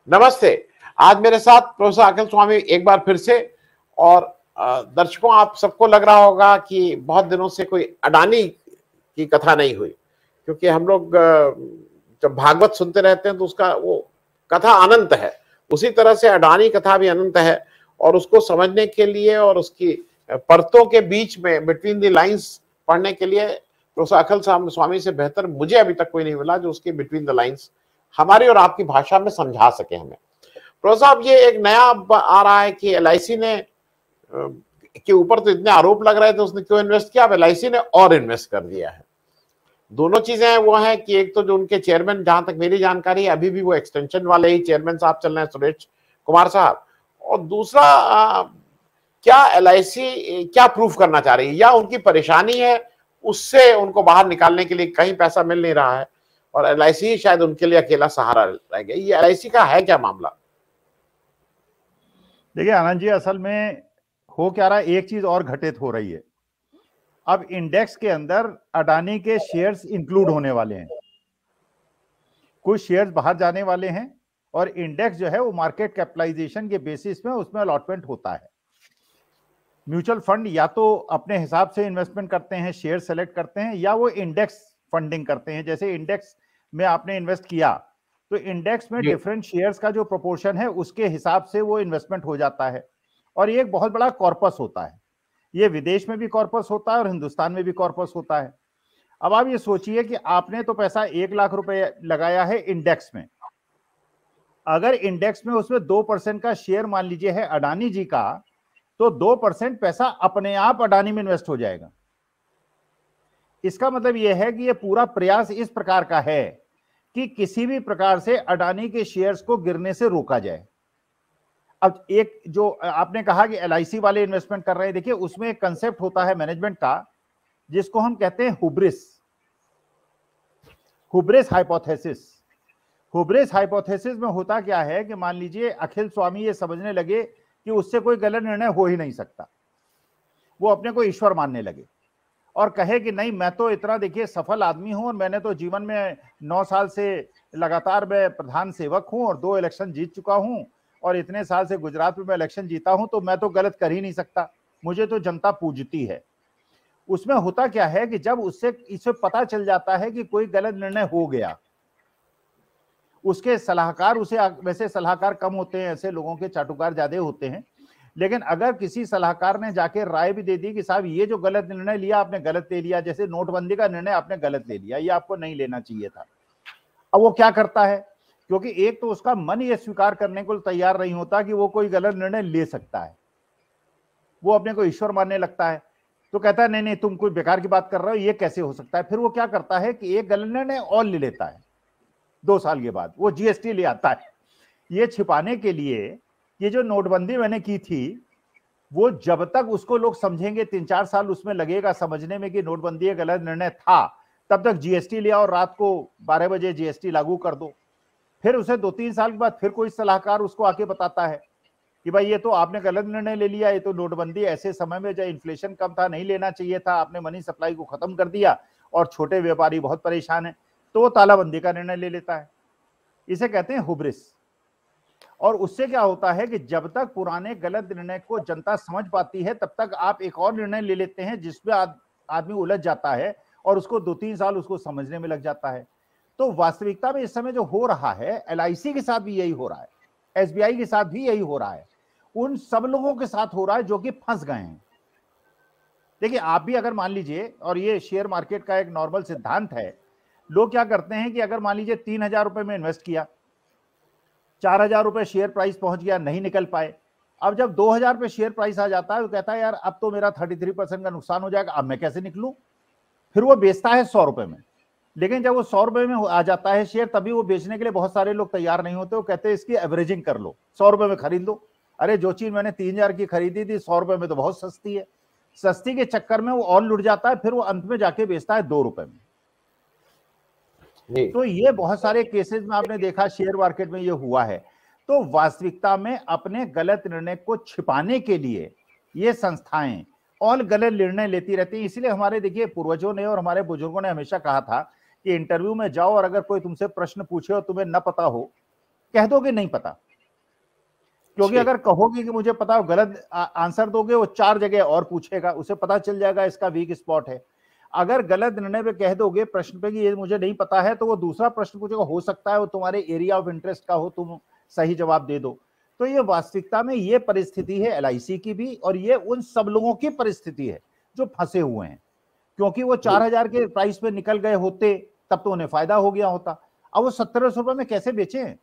नमस्ते। आज मेरे साथ प्रोफेसर अखिल स्वामी एक बार फिर से। और दर्शकों, आप सबको लग रहा होगा कि बहुत दिनों से कोई अडानी की कथा नहीं हुई, क्योंकि हम लोग जब भागवत सुनते रहते हैं तो उसका वो कथा अनंत है। उसी तरह से अडानी कथा भी अनंत है, और उसको समझने के लिए और उसकी परतों के बीच में बिटवीन द लाइंस पढ़ने के लिए प्रोफेसर अखिल स्वामी से बेहतर मुझे अभी तक कोई नहीं मिला जो उसके बिटवीन द लाइंस हमारी और आपकी भाषा में समझा सके हमें। प्रोफेसर साहब, ये एक नया आ रहा है कि एलआईसी ने के ऊपर तो इतने आरोप लग रहे थे उसने क्यों इन्वेस्ट किया, अब एलआईसी ने और इन्वेस्ट कर दिया है। दोनों चीजें वो है कि एक तो जो उनके चेयरमैन, जहां तक मेरी जानकारी है अभी भी वो एक्सटेंशन वाले ही चेयरमैन साहब चल रहे हैं, सुरेश कुमार साहब। और दूसरा, क्या एलआईसी क्या प्रूफ करना चाह रही है, या उनकी परेशानी है उससे उनको बाहर निकालने के लिए कहीं पैसा मिल नहीं रहा है और एलआईसी ही शायद उनके लिए अकेला सहारा रह गया। ये एलआईसी का है क्या मामला? देखिए आनंद जी, असल में हो क्या रहा है, एक चीज और घटित हो रही है। अब इंडेक्स के अंदर अडानी के शेयर्स इंक्लूड होने वाले हैं, कुछ शेयर्स बाहर जाने वाले हैं, और इंडेक्स जो है वो मार्केट कैपिटलाइजेशन के बेसिस में उसमें अलॉटमेंट होता है। म्यूचुअल फंड या तो अपने हिसाब से इन्वेस्टमेंट करते हैं, शेयर सेलेक्ट करते हैं, या वो इंडेक्स फंडिंग करते हैं। जैसे इंडेक्स में आपने इन्वेस्ट किया तो इंडेक्स में डिफरेंट शेयर्स का जो प्रोपोर्शन है उसके हिसाब से वो इन्वेस्टमेंट हो जाता है। और ये एक बहुत बड़ा कॉर्पस होता है, ये विदेश में भी कॉर्पस होता है और हिंदुस्तान में भी कॉर्पस होता है। अब आप ये सोचिए कि आपने तो पैसा 1 लाख रुपए लगाया है इंडेक्स में, अगर इंडेक्स में उसमें 2% का शेयर मान लीजिए है अडानी जी का, तो 2% पैसा अपने आप अडानी में इन्वेस्ट हो जाएगा। इसका मतलब यह है कि यह पूरा प्रयास इस प्रकार का है कि किसी भी प्रकार से अडानी के शेयर्स को गिरने से रोका जाए। अब एक जो आपने कहा कि एलआईसी वाले इन्वेस्टमेंट कर रहे हैं, देखिए उसमें एक कंसेप्ट होता है मैनेजमेंट का जिसको हम कहते हैं हुब्रिस हाइपोथेसिस। हुब्रिस हाइपोथेसिस में होता क्या है कि मान लीजिए अखिल स्वामी ये समझने लगे कि उससे कोई गलत निर्णय हो ही नहीं सकता, वो अपने को ईश्वर मानने लगे और कहे कि नहीं, मैं तो इतना देखिए सफल आदमी हूं और मैंने तो जीवन में 9 साल से लगातार मैं प्रधान सेवक हूं और 2 इलेक्शन जीत चुका हूं और इतने साल से गुजरात में मैं इलेक्शन जीता हूं, तो मैं तो गलत कर ही नहीं सकता, मुझे तो जनता पूजती है। उसमें होता क्या है कि जब इसे पता चल जाता है कि कोई गलत निर्णय हो गया, उसके सलाहकार, वैसे सलाहकार कम होते हैं, ऐसे लोगों के चाटुकार ज्यादा होते हैं, लेकिन अगर किसी सलाहकार ने जाके राय भी दे दी कि साहब ये जो गलत निर्णय लिया आपने गलत ले लिया, जैसे नोटबंदी का निर्णय आपने गलत ले लिया, ये आपको नहीं लेना चाहिए था, अब वो क्या करता है, क्योंकि एक तो उसका मन ये स्वीकार करने को तैयार नहीं होता कि वो कोई गलत निर्णय ले सकता है, वो अपने को ईश्वर मानने लगता है, तो कहता है नहीं नहीं तुम कोई बेकार की बात कर रहे हो, ये कैसे हो सकता है। फिर वो क्या करता है कि एक गलत निर्णय और ले लेता है, 2 साल के बाद वो जीएसटी ले आता है, ये छिपाने के लिए। ये जो नोटबंदी मैंने की थी, वो जब तक उसको लोग समझेंगे, 3-4 साल उसमें लगेगा समझने में कि नोटबंदी एक गलत निर्णय था, तब तक जीएसटी ले आओ, रात को 12 बजे जीएसटी लागू कर दो। फिर उसे 2-3 साल के बाद फिर कोई सलाहकार उसको आके बताता है कि भाई ये तो आपने गलत निर्णय ले लिया, ये तो नोटबंदी ऐसे समय में जब इन्फ्लेशन कम था नहीं लेना चाहिए था, आपने मनी सप्लाई को खत्म कर दिया और छोटे व्यापारी बहुत परेशान है, तो वो तालाबंदी का निर्णय ले लेता है। इसे कहते हैं हुब्रिस। और उससे क्या होता है कि जब तक पुराने गलत निर्णय को जनता समझ पाती है, तब तक आप एक और निर्णय ले लेते हैं जिसमें आदमी उलझ जाता है और उसको 2-3 साल उसको समझने में लग जाता है। तो वास्तविकता में इस समय जो हो रहा है, एलआईसी के साथ भी यही हो रहा है, एसबीआई के साथ भी यही हो रहा है, उन सब लोगों के साथ हो रहा है जो कि फंस गए हैं। देखिए आप भी अगर मान लीजिए, और ये शेयर मार्केट का एक नॉर्मल सिद्धांत है, लोग क्या करते हैं कि अगर मान लीजिए 3,000 रुपए में इन्वेस्ट किया, 4,000 रुपए शेयर प्राइस पहुंच गया, नहीं निकल पाए, अब जब 2,000 पे शेयर प्राइस आ जाता है तो कहता है यार अब तो मेरा 33% का नुकसान हो जाएगा, अब मैं कैसे निकलूं। फिर वो बेचता है 100 रुपए में, लेकिन जब वो 100 रुपए में आ जाता है शेयर, तभी वो बेचने के लिए बहुत सारे लोग तैयार नहीं होते, वो कहते हैं इसकी एवरेजिंग कर लो, 100 रुपए में खरीद लो। अरे जो चीज मैंने 3,000 की खरीदी थी 100 रुपए में तो बहुत सस्ती है, सस्ती के चक्कर में वो और लुट जाता है, फिर वो अंत में जाके बेचता है 2 रुपए में। तो ये बहुत सारे केसेस में आपने देखा शेयर मार्केट में ये हुआ है। तो वास्तविकता में अपने गलत निर्णय को छिपाने के लिए ये संस्थाएं और गलत निर्णय लेती रहती हैं। इसलिए हमारे देखिए पूर्वजों ने और हमारे बुजुर्गों ने हमेशा कहा था कि इंटरव्यू में जाओ और अगर कोई तुमसे प्रश्न पूछे और तुम्हें न पता हो, कह दोगे नहीं पता, क्योंकि अगर कहोगे कि मुझे पता, गलत आंसर दोगे, वो 4 जगह और पूछेगा, उसे पता चल जाएगा इसका वीक स्पॉट है। अगर गलत निर्णय पे कह दोगे प्रश्न पे कि ये मुझे नहीं पता है, तो वो दूसरा प्रश्न पूछेगा, हो सकता है वो तुम्हारे एरिया ऑफ इंटरेस्ट का हो, तुम सही जवाब दे दो। तो ये वास्तविकता में ये परिस्थिति है LIC की भी, और ये उन सब लोगों की परिस्थिति है जो फंसे हुए हैं, क्योंकि वो 4000 के प्राइस पे निकल गए होते तब तो उन्हें फायदा हो गया होता। अब वो 1700 रुपए में कैसे बेचे हैं?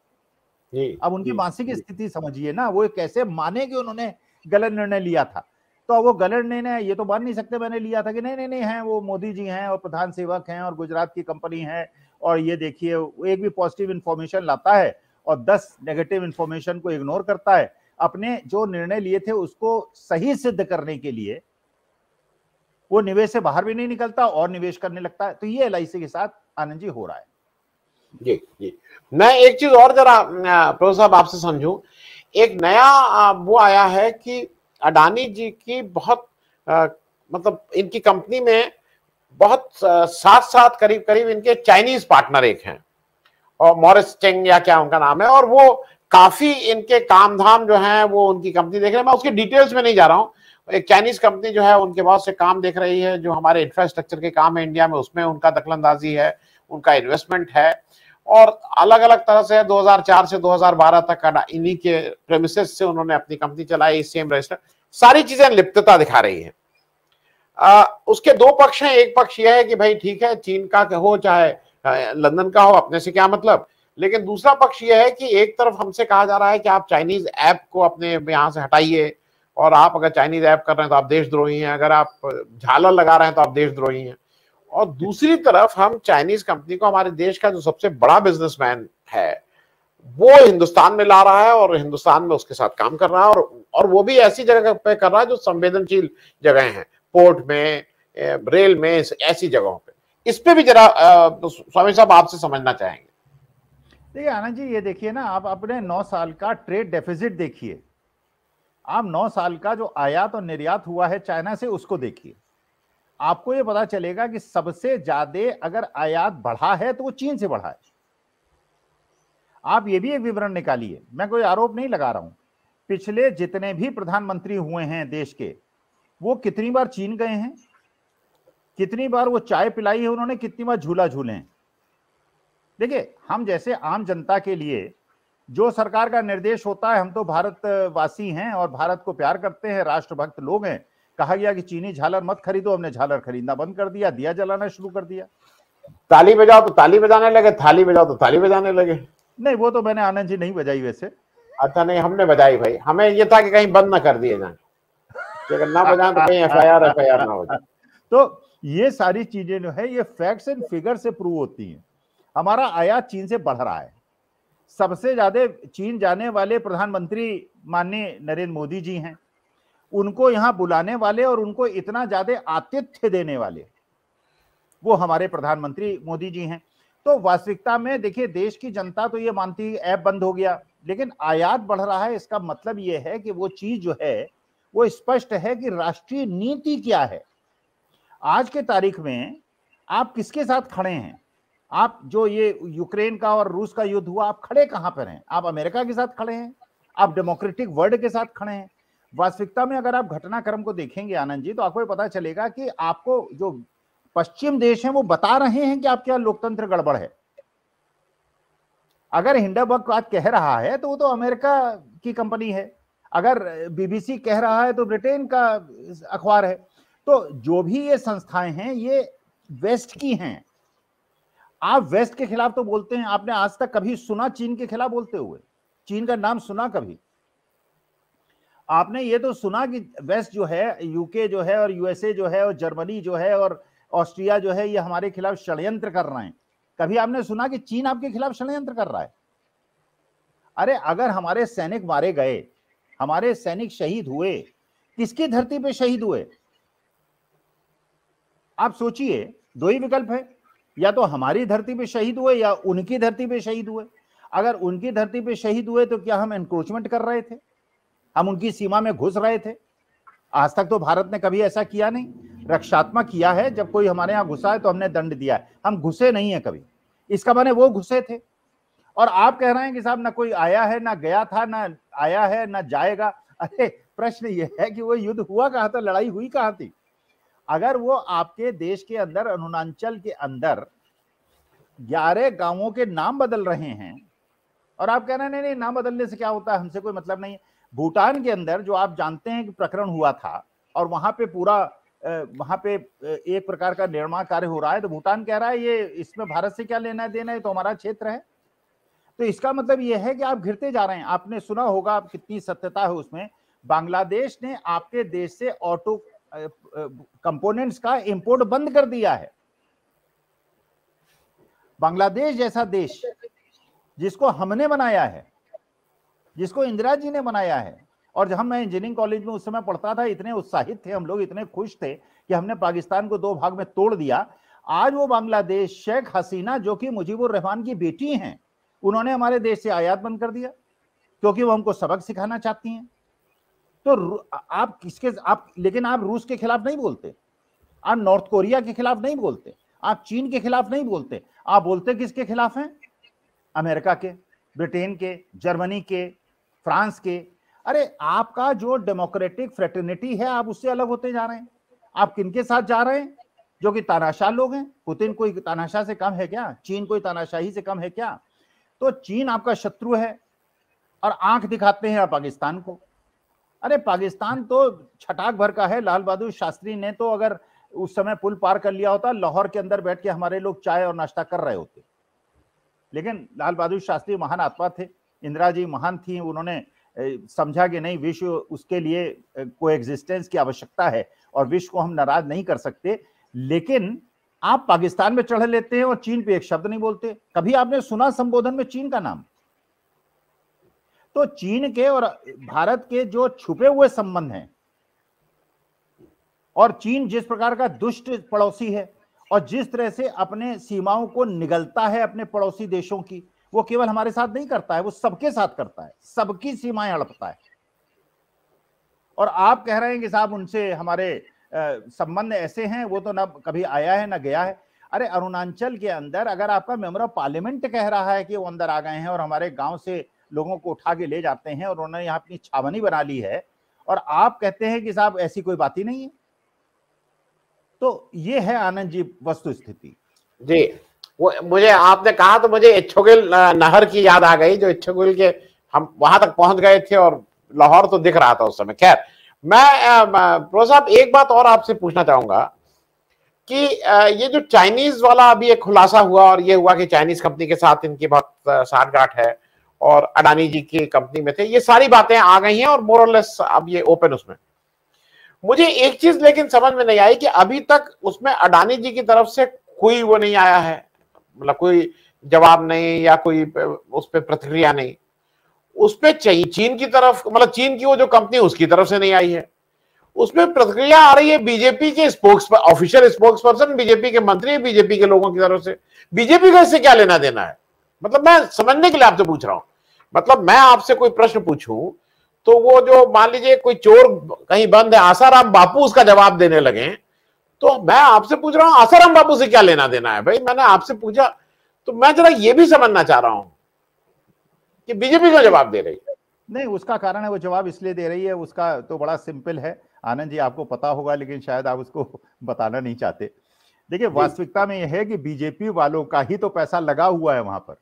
अब उनकी मानसिक स्थिति समझिए ना, वो कैसे माने कि उन्होंने गलत निर्णय लिया था। तो वो गलत निर्णय ये तो मान नहीं सकते मैंने लिया था कि नहीं नहीं नहीं है, वो मोदी जी हैं और प्रधान सेवक हैं और गुजरात की कंपनी है, और ये देखिए एक भी पॉजिटिव इंफॉर्मेशन लाता है और 10 नेगेटिव इंफॉर्मेशन को इग्नोर करता है, अपने जो निर्णय लिए थे उसको सही सिद्ध करने के लिए वो निवेश से बाहर भी नहीं निकलता और निवेश करने लगता है। तो ये LIC के साथ आनंद जी हो रहा है। जी जी, मैं एक चीज और जरा प्रोफेसर साहब आपसे समझूं, एक नया वो आया है कि अडानी जी की बहुत मतलब इनकी कंपनी में बहुत साथ साथ करीब करीब इनके चाइनीज पार्टनर एक हैं, और मॉरिस चेंग या क्या उनका नाम है, और वो काफी इनके काम धाम जो है वो उनकी कंपनी देख रहे हैं। मैं उसके डिटेल्स में नहीं जा रहा हूँ। एक चाइनीज कंपनी जो है उनके बहुत से काम देख रही है, जो हमारे इंफ्रास्ट्रक्चर के काम है इंडिया में, उसमें उनका दखलंदाजी है, उनका इन्वेस्टमेंट है, और अलग अलग तरह से 2004 से 2012 तक इन्हीं के प्रेमिसेस से उन्होंने अपनी कंपनी चलाई, सेम रजिस्टर, सारी चीजें लिप्तता दिखा रही है। उसके दो पक्ष हैं। एक पक्ष यह है कि भाई ठीक है, चीन का हो चाहे लंदन का हो, अपने से क्या मतलब। लेकिन दूसरा पक्ष यह है कि एक तरफ हमसे कहा जा रहा है कि आप चाइनीज ऐप को अपने यहां से हटाइए, और आप अगर चाइनीज ऐप कर रहे हैं तो आप देशद्रोही हैं, अगर आप झालर लगा रहे हैं तो आप देशद्रोही हैं। और दूसरी तरफ हम चाइनीज कंपनी को, हमारे देश का जो सबसे बड़ा बिजनेसमैन है, वो हिंदुस्तान में ला रहा है और हिंदुस्तान में उसके साथ काम कर रहा है, और वो भी ऐसी जगह पे कर रहा है जो संवेदनशील जगह हैं, पोर्ट में, रेल में, ऐसी जगहों पे। इस पे भी जरा स्वामी साहब आपसे समझना चाहेंगे। देखिए आनंद जी, ये देखिए ना, आप अपने 9 साल का ट्रेड डेफिसिट देखिए, आप 9 साल का जो आयात और निर्यात हुआ है चाइना से उसको देखिए, आपको ये पता चलेगा कि सबसे ज्यादा अगर आयात बढ़ा है तो वो चीन से बढ़ा है। आप ये भी एक विवरण निकालिए, मैं कोई आरोप नहीं लगा रहा हूं, पिछले जितने भी प्रधानमंत्री हुए हैं देश के, वो कितनी बार चीन गए हैं, कितनी बार वो चाय पिलाई है उन्होंने, कितनी बार झूला झूले हैं। देखिए, हम जैसे आम जनता के लिए जो सरकार का निर्देश होता है, हम तो भारतवासी हैं और भारत को प्यार करते हैं, राष्ट्रभक्त लोग हैं। कहा गया कि चीनी झालर मत खरीदो, हमने झालर खरीदना बंद कर दिया, दिया जलाना शुरू कर दिया। ताली बजाओ तो ताली बजाने लगे, थाली बजाओ तो ताली बजाने लगे। नहीं, वो तो मैंने आनंद जी नहीं बजाई वैसे। अच्छा, नहीं, हमने बजाई भाई। हमें ये था कि कहीं बंद ना कर दिए जाए, अगर ना बजाएं तो कहीं FIR ना हो जाए। तो ये सारी चीजें जो है ये फैक्ट्स एंड फिगर से प्रूव होती हैं। हमारा आयात चीन से बढ़ रहा है। सबसे ज्यादा चीन जाने वाले प्रधानमंत्री माननीय नरेंद्र मोदी जी हैं, उनको यहां बुलाने वाले और उनको इतना ज्यादा आतिथ्य देने वाले वो हमारे प्रधानमंत्री मोदी जी हैं। तो वास्तविकता में देखिए, देश की जनता तो ये मानती है ऐप बंद हो गया, लेकिन आयात बढ़ रहा है। इसका मतलब ये है कि वो चीज जो है वो स्पष्ट है कि राष्ट्रीय नीति क्या है। आज के तारीख में आप किसके साथ खड़े हैं? आप जो ये यूक्रेन का और रूस का युद्ध हुआ, आप खड़े कहां पर हैं? आप अमेरिका के साथ खड़े हैं, आप डेमोक्रेटिक वर्ल्ड के साथ खड़े हैं। वास्तविकता में अगर आप घटनाक्रम को देखेंगे आनंद जी, तो आपको पता चलेगा कि आपको जो पश्चिम देश हैं वो बता रहे हैं कि आपके यहाँ लोकतंत्र गड़बड़ है। अगर हिंडनबर्ग बात कह रहा है तो वो तो अमेरिका की कंपनी है, अगर BBC कह रहा है तो ब्रिटेन का अखबार है। तो जो भी ये संस्थाएं हैं ये वेस्ट की हैं। आप वेस्ट के खिलाफ तो बोलते हैं, आपने आज तक कभी सुना चीन के खिलाफ बोलते हुए? चीन का नाम सुना कभी? आपने ये तो सुना कि वेस्ट जो है, UK जो है और USA जो है और जर्मनी जो है और ऑस्ट्रिया जो है, ये हमारे खिलाफ षड्यंत्र कर रहे हैं। कभी आपने सुना कि चीन आपके खिलाफ षड्यंत्र कर रहा है? अरे अगर हमारे सैनिक मारे गए, हमारे सैनिक शहीद हुए, किसकी धरती पे शहीद हुए? आप सोचिए, दो ही विकल्प है, या तो हमारी धरती पे शहीद हुए या उनकी धरती पे शहीद हुए। अगर उनकी धरती पे शहीद हुए तो क्या हम एनक्रोचमेंट कर रहे थे? हम उनकी सीमा में घुस रहे थे? आज तक तो भारत ने कभी ऐसा किया नहीं। रक्षात्मक किया है, जब कोई हमारे यहाँ घुसा है तो हमने दंड दिया है, हम घुसे नहीं है कभी। इसका माने वो घुसे थे। और आप कह रहे हैं कि साहब ना कोई आया है, ना गया था, ना आया है, ना जाएगा। अरे प्रश्न ये है कि वो युद्ध हुआ कहां था, लड़ाई हुई कहां थी? अगर वो आपके देश के अंदर, अरुणाचल के अंदर 11 गांवों के नाम बदल रहे हैं और आप कह रहे हैं नहीं नहीं नाम बदलने से क्या होता है, हमसे कोई मतलब नहीं है। भूटान के अंदर जो आप जानते हैं कि प्रकरण हुआ था और वहां पे पूरा वहां पे एक प्रकार का निर्माण कार्य हो रहा है, तो भूटान कह रहा है ये इसमें भारत से क्या लेना देना है, तो हमारा क्षेत्र है। तो इसका मतलब ये है कि आप घिरते जा रहे हैं। आपने सुना होगा, आप कितनी सत्यता है उसमें, बांग्लादेश ने आपके देश से ऑटो कंपोनेंट्स का इंपोर्ट बंद कर दिया है। बांग्लादेश जैसा देश जिसको हमने बनाया है, जिसको इंदिरा जी ने बनाया है, और जब मैं इंजीनियरिंग कॉलेज में उस समय पढ़ता था, इतने उत्साहित थे हम लोग, इतने खुश थे कि हमने पाकिस्तान को 2 भाग में तोड़ दिया। आज वो बांग्लादेश, शेख हसीना जो कि मुजीबुर रहमान की बेटी हैं, उन्होंने हमारे देश से आयात बंद कर दिया क्योंकि वो हमको सबक सिखाना चाहती हैं। तो आप किसके, आप लेकिन आप रूस के खिलाफ नहीं बोलते, आप नॉर्थ कोरिया के खिलाफ नहीं बोलते, आप चीन के खिलाफ नहीं बोलते, आप बोलते किसके खिलाफ हैं? अमेरिका के, ब्रिटेन के, जर्मनी के, फ्रांस के। अरे आपका जो डेमोक्रेटिक फ्रेटर्निटी है, आप उससे अलग होते जा रहे हैं। आप किनके साथ जा रहे हैं? जो कि तानाशाह लोग हैं। पुतिन कोई तानाशाह से कम है क्या? चीन कोई तानाशाही से कम है क्या? तो चीन आपका शत्रु है और आंख दिखाते हैं आप पाकिस्तान को। अरे पाकिस्तान तो छटाक भर का है। लाल बहादुर शास्त्री ने तो अगर उस समय पुल पार कर लिया होता, लाहौर के अंदर बैठ के हमारे लोग चाय और नाश्ता कर रहे होते। लेकिन लाल बहादुर शास्त्री महान आत्मा थे, इंदिरा जी महान थी, उन्होंने समझा कि नहीं, विश्व उसके लिए कोएग्जिस्टेंस की आवश्यकता है और विश्व को हम नाराज नहीं कर सकते। लेकिन आप पाकिस्तान में चढ़ लेते हैं और चीन पे एक शब्द नहीं बोलते। कभी आपने सुना संबोधन में चीन का नाम? तो चीन के और भारत के जो छुपे हुए संबंध हैं, और चीन जिस प्रकार का दुष्ट पड़ोसी है और जिस तरह से अपने सीमाओं को निगलता है अपने पड़ोसी देशों की, वो केवल हमारे साथ नहीं करता है, वो सबके साथ करता है, सबकी सीमाएं हड़पता है। और आप कह रहे हैं कि साहब उनसे हमारे संबंध ऐसे हैं, वो तो ना कभी आया है ना गया है। अरे अरुणाचल के अंदर अगर आपका मेंबर ऑफ पार्लियामेंट कह रहा है कि वो अंदर आ गए हैं और हमारे गांव से लोगों को उठा के ले जाते हैं और उन्होंने यहाँ अपनी छावनी बना ली है, और आप कहते हैं कि साहब ऐसी कोई बात ही नहीं है, तो ये है आनंद जी वस्तु स्थिति। जी, वो मुझे आपने कहा तो मुझे इच्छुगिल नहर की याद आ गई, जो इच्छुगिल के हम वहां तक पहुंच गए थे और लाहौर तो दिख रहा था उस समय। खैर, मैं प्रो साहब एक बात और आपसे पूछना चाहूंगा कि ये जो चाइनीज वाला अभी एक खुलासा हुआ और ये हुआ कि चाइनीज कंपनी के साथ इनकी बहुत साठगांठ है और अडानी जी की कंपनी में थे, ये सारी बातें आ गई हैं और मोर और लेस अब ये ओपन। उसमें मुझे एक चीज लेकिन समझ में नहीं आई कि अभी तक उसमें अडानी जी की तरफ से कोई वो नहीं आया है, मतलब कोई जवाब नहीं या कोई उस पर प्रतिक्रिया नहीं। उस पर चीन की तरफ, मतलब चीन की वो जो कंपनी उसकी तरफ से नहीं आई है। उसमें प्रतिक्रिया आ रही है बीजेपी के ऑफिशियल स्पोक्स पर्सन, बीजेपी के मंत्री, बीजेपी के लोगों की तरफ से। बीजेपी का इससे क्या लेना देना है? मतलब मैं समझने के लिए आपसे पूछ रहा हूं। मतलब मैं आपसे कोई प्रश्न पूछूं तो वो जो मान लीजिए कोई चोर कहीं बंद है, आसाराम बापू उसका जवाब देने लगे, तो मैं आपसे पूछ रहा हूं आसाराम बापू से क्या लेना देना है? भाई मैंने आपसे पूछा, तो मैं जरा ये भी समझना चाह रहा हूं कि बीजेपी को जवाब दे रही है। नहीं, उसका कारण है वो जवाब इसलिए दे रही है, उसका तो बड़ा सिंपल है आनंद जी, आपको पता होगा लेकिन शायद आप उसको बताना नहीं चाहते। देखिए वास्तविकता में यह है कि बीजेपी वालों का ही तो पैसा लगा हुआ है वहां पर।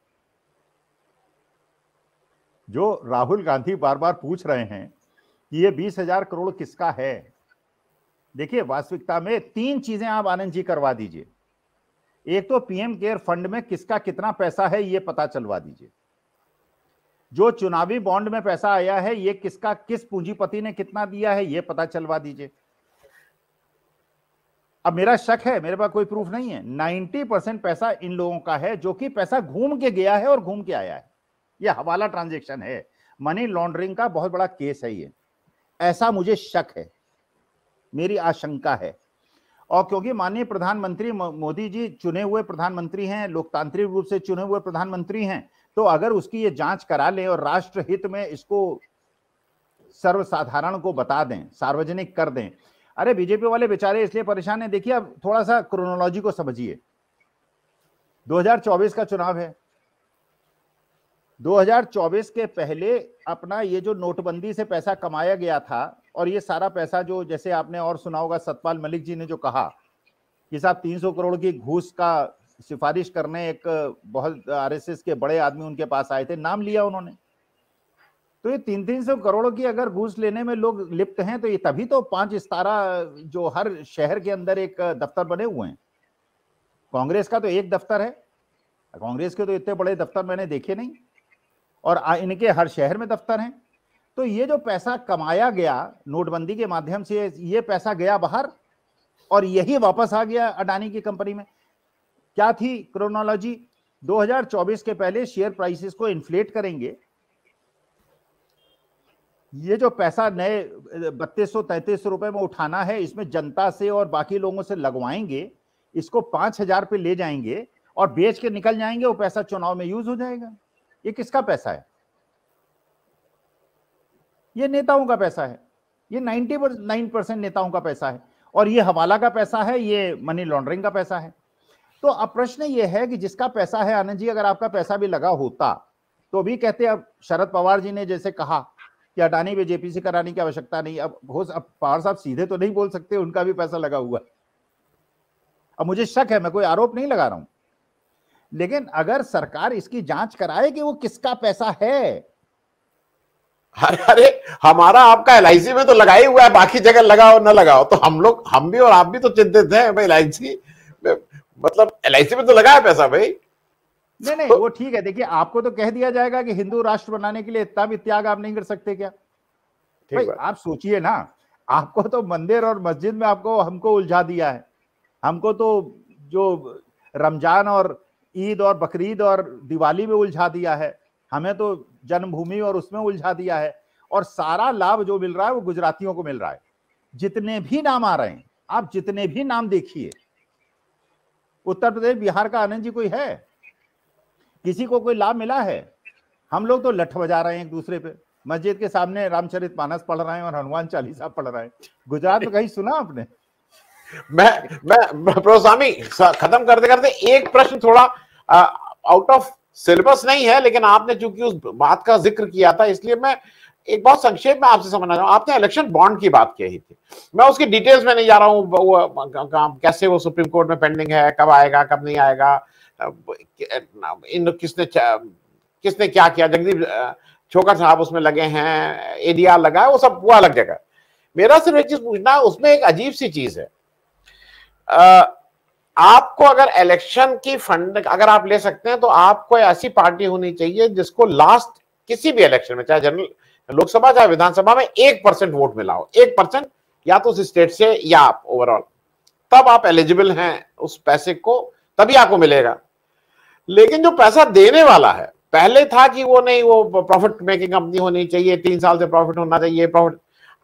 जो राहुल गांधी बार बार पूछ रहे हैं कि ये 20,000 करोड़ किसका है, देखिए वास्तविकता में 3 चीजें आप आनंद जी करवा दीजिए। एक तो पीएम केयर फंड में किसका कितना पैसा है ये पता चलवा दीजिए। जो चुनावी बॉन्ड में पैसा आया है ये किसका, किस पूंजीपति ने कितना दिया है ये पता चलवा दीजिए। अब मेरा शक है, मेरे पास कोई प्रूफ नहीं है, 90% पैसा इन लोगों का है, जो कि पैसा घूम के गया है और घूम के आया है। ये हवाला ट्रांजैक्शन है, मनी लॉन्ड्रिंग का बहुत बड़ा केस है ये, ऐसा मुझे शक है, मेरी आशंका है। और क्योंकि माननीय प्रधानमंत्री मोदी जी चुने हुए प्रधानमंत्री हैं, लोकतांत्रिक रूप से चुने हुए प्रधानमंत्री हैं, तो अगर उसकी ये जांच करा लें और राष्ट्र हित में इसको सर्वसाधारण को बता दें, सार्वजनिक कर दें। अरे बीजेपी वाले बेचारे इसलिए परेशान हैं, देखिए अब थोड़ा सा क्रोनोलॉजी को समझिए। 2024 का चुनाव है, 2024 के पहले अपना ये जो नोटबंदी से पैसा कमाया गया था, और ये सारा पैसा जो, जैसे आपने और सुना होगा सतपाल मलिक जी ने जो कहा कि साहब 300 करोड़ की घूस का सिफारिश करने एक बहुत आरएसएस के बड़े आदमी उनके पास आए थे, नाम लिया उन्होंने। तो ये 300 करोड़ की अगर घूस लेने में लोग लिप्त हैं, तो ये तभी तो 5 सितारा जो हर शहर के अंदर एक दफ्तर बने हुए हैं। कांग्रेस का तो एक दफ्तर है, कांग्रेस के तो इतने बड़े दफ्तर मैंने देखे नहीं, और इनके हर शहर में दफ्तर हैं। तो ये जो पैसा कमाया गया नोटबंदी के माध्यम से, ये पैसा गया बाहर और यही वापस आ गया अडानी की कंपनी में। क्या थी क्रोनोलॉजी? 2024 के पहले शेयर प्राइसेस को इन्फ्लेट करेंगे, ये जो पैसा नए 3200-3300 रुपए में उठाना है, इसमें जनता से और बाकी लोगों से लगवाएंगे, इसको 5000 पे ले जाएंगे और बेच के निकल जाएंगे, वो पैसा चुनाव में यूज हो जाएगा। ये किसका पैसा है? ये नेताओं का पैसा है, ये 99% नेताओं का पैसा है, और ये हवाला का पैसा है, ये मनी लॉन्ड्रिंग का पैसा है। तो अब प्रश्न ये है कि जिसका पैसा है, आनंद जी, अगर आपका पैसा भी लगा होता तो भी कहते, अब शरद पवार जी ने जैसे कहा कि अडानी पे जेपीसी कराने की आवश्यकता नहीं। अब पवार साहब सीधे तो नहीं बोल सकते, उनका भी पैसा लगा हुआ। अब मुझे शक है, मैं कोई आरोप नहीं लगा रहा हूं, लेकिन अगर सरकार इसकी जांच कराए कि वो किसका पैसा है। अरे हमारा आपका एलआईसी में तो लगा ही हुआ है, बाकी जगह लगाओ ना लगाओ तो हम भी और आप भी तो चिंतित हैं भाई। एलआईसी मतलब एलआईसी में तो लगा है पैसा भाई। नहीं वो ठीक है। देखिए, आपको तो कह दिया जाएगा कि हिंदू राष्ट्र बनाने के लिए इतना भी त्याग आप नहीं कर सकते क्या? भाई आप सोचिए ना, आपको तो मंदिर और मस्जिद में हमको उलझा दिया है, हमको तो जो रमजान और ईद और बकरीद और दिवाली में उलझा दिया है, हमें तो जन्मभूमि और उसमें उलझा दिया है, और सारा लाभ जो मिल रहा है वो गुजरातियों को मिल रहा है। जितने भी नाम आ रहे हैं, आप जितने भी नाम देखिए, उत्तर प्रदेश बिहार का आनंद जी कोई है? किसी को कोई लाभ मिला है? हम लोग तो लठ बजा रहे हैं एक दूसरे पे, मस्जिद के सामने रामचरितमानस पढ़ रहे हैं और हनुमान चालीसा पढ़ रहे हैं। गुजरात में कहीं सुना आपने? मैं प्रोस्वामी खत्म करते करते एक प्रश्न थोड़ा आउट ऑफ सिलेबस नहीं है, लेकिन आपने चूंकि उस बात का जिक्र किया था, इसलिए मैं एक बहुत संक्षेप में आपसे समझना चाहूँ। आपने इलेक्शन बॉन्ड की बात की थी, मैं उसकी डिटेल्स में नहीं जा रहा हूँ, वो कैसे वो सुप्रीम कोर्ट में पेंडिंग है, कब आएगा कब नहीं आएगा, किसने क्या किया, जगदीप छोकर साहब उसमें लगे हैं, एडीआर लगा है, वो सब वो अलग जगह। मेरा सिर्फ एक चीज पूछना है, उसमें एक अजीब सी चीज है, आपको अगर इलेक्शन की फंड अगर आप ले सकते हैं तो आपको ऐसी पार्टी होनी चाहिए जिसको लास्ट किसी भी इलेक्शन में, चाहे जनरल लोकसभा चाहे विधानसभा में 1% वोट मिला हो, 1% या तो उस स्टेट से या आप ओवरऑल, तब आप एलिजिबल हैं उस पैसे को, तभी आपको मिलेगा। लेकिन जो पैसा देने वाला है, पहले था कि वो नहीं, वो प्रॉफिट मेकिंग कंपनी होनी चाहिए, 3 साल से प्रॉफिट होना चाहिए, प्रॉफिट।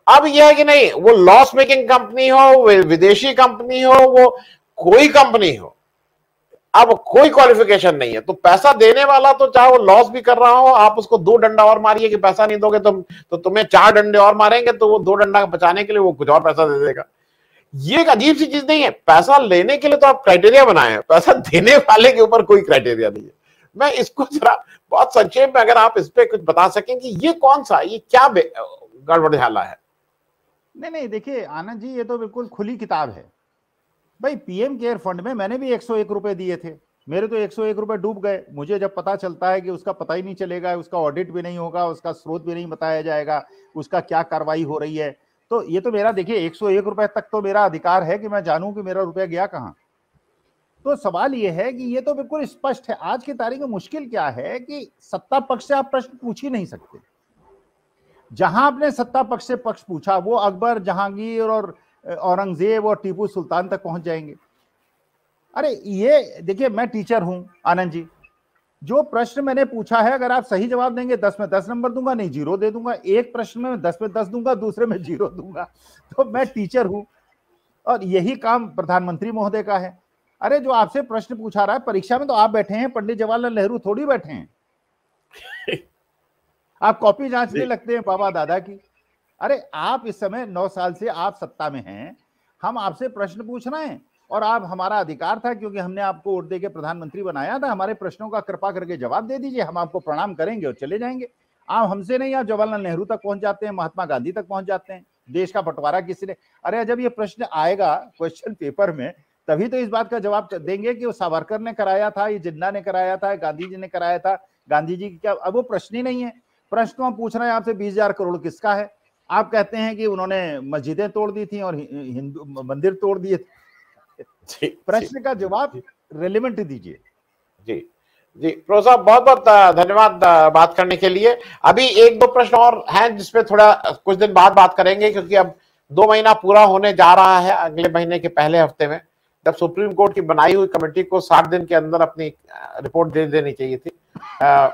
अब यह है कि नहीं, वो लॉस मेकिंग कंपनी हो, विदेशी कंपनी हो, वो कोई कंपनी हो, अब कोई क्वालिफिकेशन नहीं है। तो पैसा देने वाला तो चाहे वो लॉस भी कर रहा हो, आप उसको 2 डंडा और मारिए कि पैसा नहीं दोगे तो तुम्हें 4 डंडे और मारेंगे, तो वो 2 डंडा बचाने के लिए वो कुछ और पैसा दे देगा। ये एक अजीब सी चीज नहीं है। पैसा लेने के लिए तो आप क्राइटेरिया बनाए हैं, पैसा देने वाले के ऊपर कोई क्राइटेरिया नहीं है। मैं इसको जरा बहुत संक्षेप में अगर आप इस पे कुछ बता सकें कि ये कौन सा, ये क्या गड़बड़झाला है? नहीं देखिए आनंद जी, ये तो बिल्कुल खुली किताब है भाई। पीएम केयर फंड में मैंने भी 101 रुपए दिए थे, मेरे तो 101 रुपए डूब गए। मुझे जब पता चलता है कि उसका पता ही नहीं चलेगा, उसका ऑडिट भी नहीं होगा, उसका स्रोत भी नहीं बताया जाएगा, उसका क्या कार्रवाई हो रही है, तो ये तो मेरा, देखिए 101 रुपए तक तो मेरा अधिकार है कि मैं जानूं कि मेरा रुपया गया कहां। तो सवाल ये है कि ये तो बिल्कुल स्पष्ट है। आज की तारीख में मुश्किल क्या है कि सत्ता पक्ष से आप प्रश्न पूछ ही नहीं सकते। जहां आपने सत्ता पक्ष से पक्ष पूछा, वो अकबर, जहांगीर और औरंगजेब और टीपू सुल्तान तक पहुंच जाएंगे। अरे ये देखिए, मैं टीचर हूं आनंद जी, जो प्रश्न मैंने पूछा है अगर आप सही जवाब देंगे 10 में 10 नंबर दूंगा, नहीं 0 दे दूंगा। एक प्रश्न में 10 में 10 दूंगा, दूसरे में 0 दूंगा। तो मैं टीचर हूं, और यही काम प्रधानमंत्री महोदय का है। अरे जो आपसे प्रश्न पूछा रहा है, परीक्षा में तो आप बैठे हैं, पंडित जवाहरलाल नेहरू थोड़ी बैठे हैं। आप कॉपी जांचने लगते हैं बाबा दादा की। अरे आप इस समय 9 साल से आप सत्ता में हैं, हम आपसे प्रश्न पूछ रहे हैं, और आप, हमारा अधिकार था क्योंकि हमने आपको वोट देके प्रधानमंत्री बनाया था, हमारे प्रश्नों का कृपा करके जवाब दे दीजिए, हम आपको प्रणाम करेंगे और चले जाएंगे। आप हमसे नहीं, आप जवाहरलाल नेहरू तक पहुंच जाते हैं, महात्मा गांधी तक पहुंच जाते हैं। देश का बंटवारा किसी ने, अरे जब ये प्रश्न आएगा क्वेश्चन पेपर में तभी तो इस बात का जवाब देंगे कि वो सावरकर ने कराया था, ये जिन्ना ने कराया था, गांधी जी ने कराया था, गांधी जी की क्या, अब वो प्रश्न ही नहीं है। प्रश्न तो हम पूछ रहे हैं आपसे 20,000 करोड़ किसका है। आप कहते हैं कि उन्होंने मस्जिदें तोड़ दी थी और हिंदू मंदिर तोड़ दिए थे। प्रश्न का जवाब रेलेवेंट दीजिए। जी जी, प्रो साहब बहुत बहुत धन्यवाद बात करने के लिए। अभी एक दो प्रश्न और हैं जिसपे थोड़ा कुछ दिन बाद बात करेंगे, क्योंकि अब 2 महीना पूरा होने जा रहा है, अगले महीने के पहले हफ्ते में, जब सुप्रीम कोर्ट की बनाई हुई कमेटी को 60 दिन के अंदर अपनी रिपोर्ट दे देनी चाहिए थी।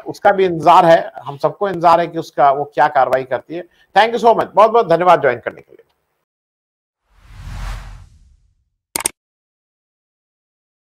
उसका भी इंतजार है, हम सबको इंतजार है कि उसका वो क्या कार्रवाई करती है। थैंक यू सो मच, बहुत बहुत धन्यवाद ज्वाइन करने के लिए।